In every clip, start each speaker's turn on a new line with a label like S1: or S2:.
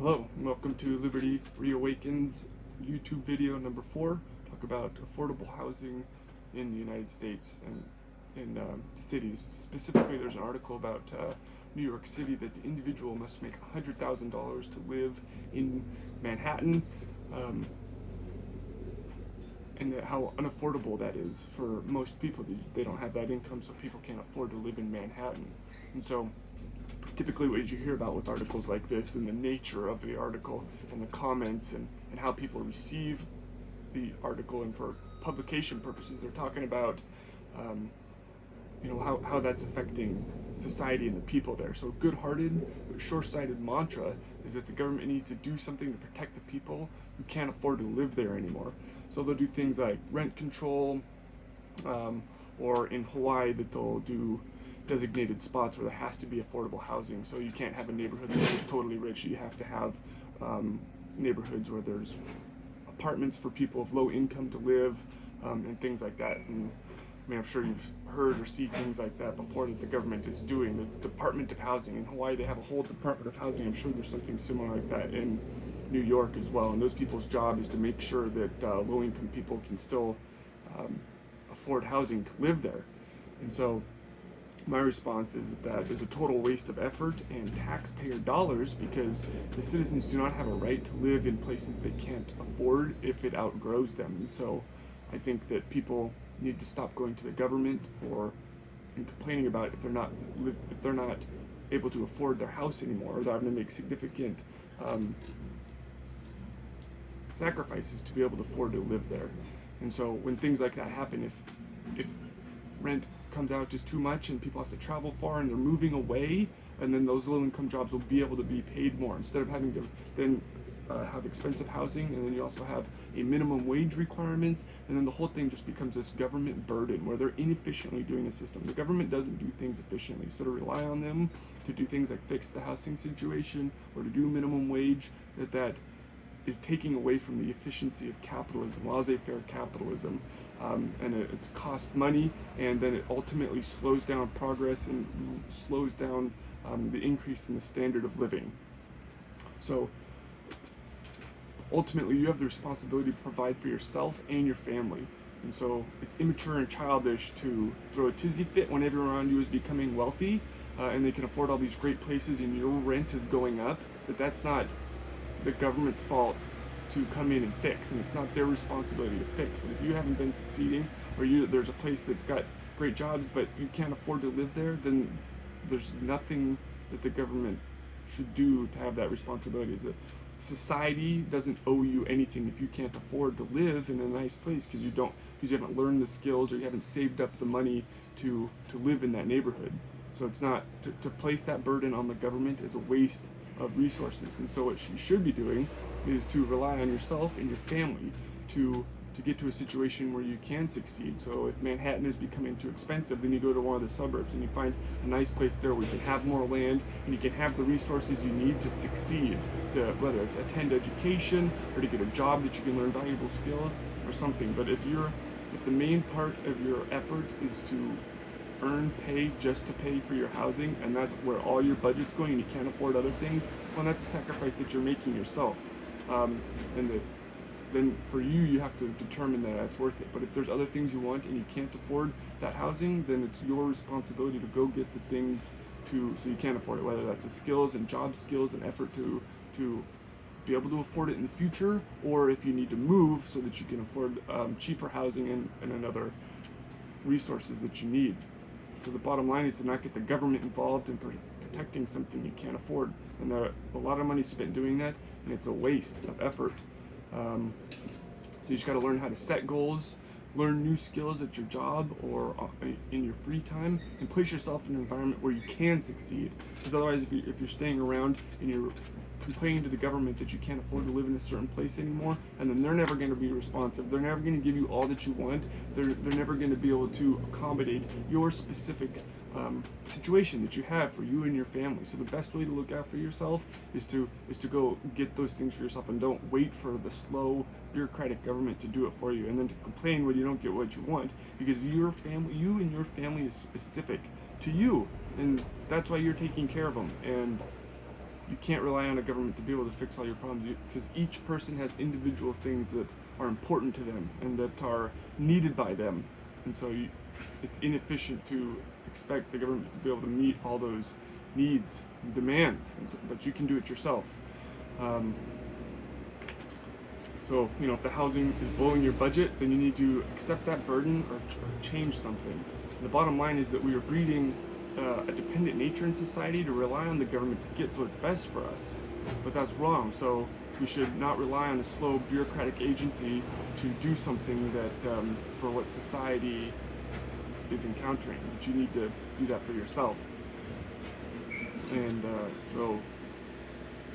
S1: Hello, and welcome to LibertyReawaken's YouTube video number 4. Talk about affordable housing in the United States and in cities. Specifically, there's an article about New York City that the individual must make $100,000 to live in Manhattan, and how unaffordable that is for most people. They don't have that income, so people can't afford to live in Manhattan. And so typically what you hear about with articles like this and the nature of the article and the comments and how people receive the article, and for publication purposes they're talking about how that's affecting society and the people there. So good-hearted but short-sighted mantra is that the government needs to do something to protect the people who can't afford to live there anymore. So they'll do things like rent control, or in Hawaii that they'll do designated spots where there has to be affordable housing. So you can't have a neighborhood that's totally rich. You have to have neighborhoods where there's apartments for people of low income to live, and things like that. And I mean, I'm sure you've heard or seen things like that before that the government is doing. The Department of Housing in Hawaii, they have a whole Department of Housing. I'm sure there's something similar like that in New York as well. And those people's job is to make sure that low-income people can still afford housing to live there. And so my response is that is a total waste of effort and taxpayer dollars, because the citizens do not have a right to live in places they can't afford if it outgrows them. And so I think that people need to stop going to the government and complaining about if they're not able to afford their house anymore, or they're having to make significant sacrifices to be able to afford to live there. And so when things like that happen, if rent comes out just too much and people have to travel far and they're moving away, and then those low-income jobs will be able to be paid more instead of having to then have expensive housing, and then you also have a minimum wage requirements, and then the whole thing just becomes this government burden where they're inefficiently doing the system. The government doesn't do things efficiently, so to rely on them to do things like fix the housing situation or to do minimum wage, that is taking away from the efficiency of capitalism, laissez-faire capitalism, and it's cost money, and then it ultimately slows down progress and slows down the increase in the standard of living. So ultimately you have the responsibility to provide for yourself and your family. And so it's immature and childish to throw a tizzy fit when everyone around you is becoming wealthy, and they can afford all these great places and your rent is going up. That's not the government's fault to come in and fix, and it's not their responsibility to fix. And if you haven't been succeeding, or there's a place that's got great jobs but you can't afford to live there, then there's nothing that the government should do to have that responsibility. Society doesn't owe you anything if you can't afford to live in a nice place, because you haven't learned the skills or you haven't saved up the money to live in that neighborhood. So it's not to place that burden on the government is a waste of resources. And so what you should be doing is to rely on yourself and your family to get to a situation where you can succeed. So if Manhattan is becoming too expensive, then you go to one of the suburbs and you find a nice place there where you can have more land and you can have the resources you need to succeed, to whether it's attend education or to get a job that you can learn valuable skills or something. But if the main part of your effort is to pay just to pay for your housing, and that's where all your budget's going, and you can't afford other things, well, that's a sacrifice that you're making yourself. Then for you have to determine that it's worth it. But if there's other things you want and you can't afford that housing, then it's your responsibility to go get the things so you can afford it, whether that's the skills and job skills and effort to be able to afford it in the future, or if you need to move so that you can afford cheaper housing and other resources that you need. So the bottom line is to not get the government involved in protecting something you can't afford. And there are a lot of money spent doing that, and it's a waste of effort. So you just got to learn how to set goals, learn new skills at your job or in your free time, and place yourself in an environment where you can succeed. Because otherwise, if you're staying around and you're complaining to the government that you can't afford to live in a certain place anymore, and then they're never going to be responsive, they're never going to give you all that you want, they're never going to be able to accommodate your specific situation that you have for you and your family. So the best way to look out for yourself is to go get those things for yourself, and don't wait for the slow bureaucratic government to do it for you, and then to complain when you don't get what you want, because you and your family is specific to you, and that's why you're taking care of them. And you can't rely on a government to be able to fix all your problems, because each person has individual things that are important to them and that are needed by them. And so it's inefficient to expect the government to be able to meet all those needs and demands, but you can do it yourself. So, if the housing is blowing your budget, then you need to accept that burden or change something. The bottom line is that we are breeding a dependent nature in society to rely on the government to get what's best for us. But that's wrong. So we should not rely on a slow bureaucratic agency to do something that for what society is encountering. But you need to do that for yourself. And so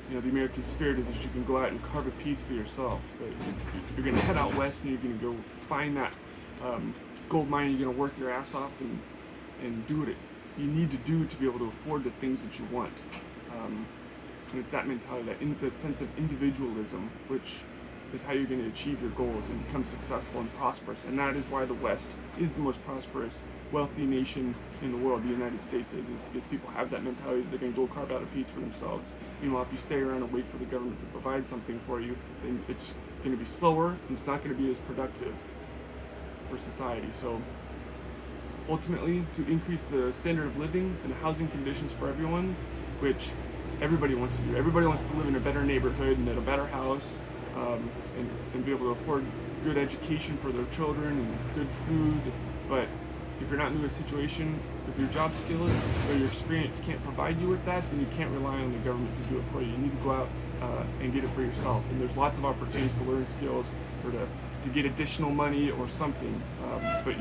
S1: the American spirit is that you can go out and carve a piece for yourself. That you're going to head out west and you're going to go find that gold mine. You're going to work your ass off and do what you need to do to be able to afford the things that you want. And it's that mentality, that sense of individualism, which is how you're going to achieve your goals and become successful and prosperous. And that is why the West is the most prosperous, wealthy nation in the world. The United States is because people have that mentality that they're going to go carve out a piece for themselves. Meanwhile, if you stay around and wait for the government to provide something for you, then it's going to be slower and it's not going to be as productive for society. So ultimately, to increase the standard of living and the housing conditions for everyone, which everybody wants to do. Everybody wants to live in a better neighborhood and in a better house, and be able to afford good education for their children and good food. But if you're not in a situation, if your job skills or your experience can't provide you with that, then you can't rely on the government to do it for you. You need to go out and get it for yourself. And there's lots of opportunities to learn skills or to get additional money or something. But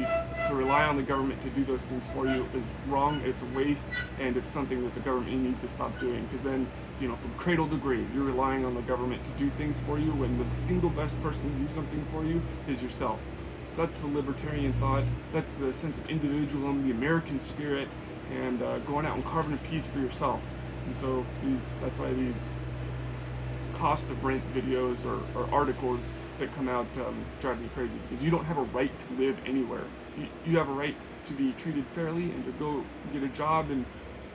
S1: to rely on the government to do those things for you is wrong. It's a waste, and it's something that the government needs to stop doing. Because then, from cradle to grave, you're relying on the government to do things for you when the single best person to do something for you is yourself. So that's the libertarian thought. That's the sense of individualism, the American spirit, and going out and carving a piece for yourself. And so that's why these cost of rent videos or articles that come out drive me crazy, because you don't have a right to live anywhere. You have a right to be treated fairly and to go get a job and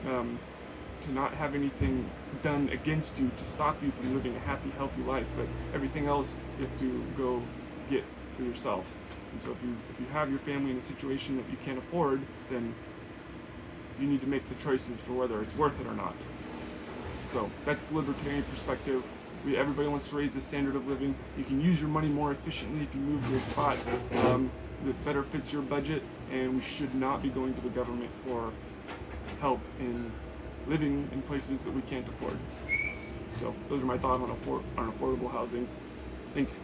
S1: to not have anything done against you to stop you from living a happy, healthy life. But everything else you have to go get for yourself. And so if you have your family in a situation that you can't afford, then you need to make the choices for whether it's worth it or not. So that's the libertarian perspective. Everybody wants to raise the standard of living. You can use your money more efficiently if you move to a spot that better fits your budget, and we should not be going to the government for help in living in places that we can't afford. So those are my thoughts on affordable housing. Thanks.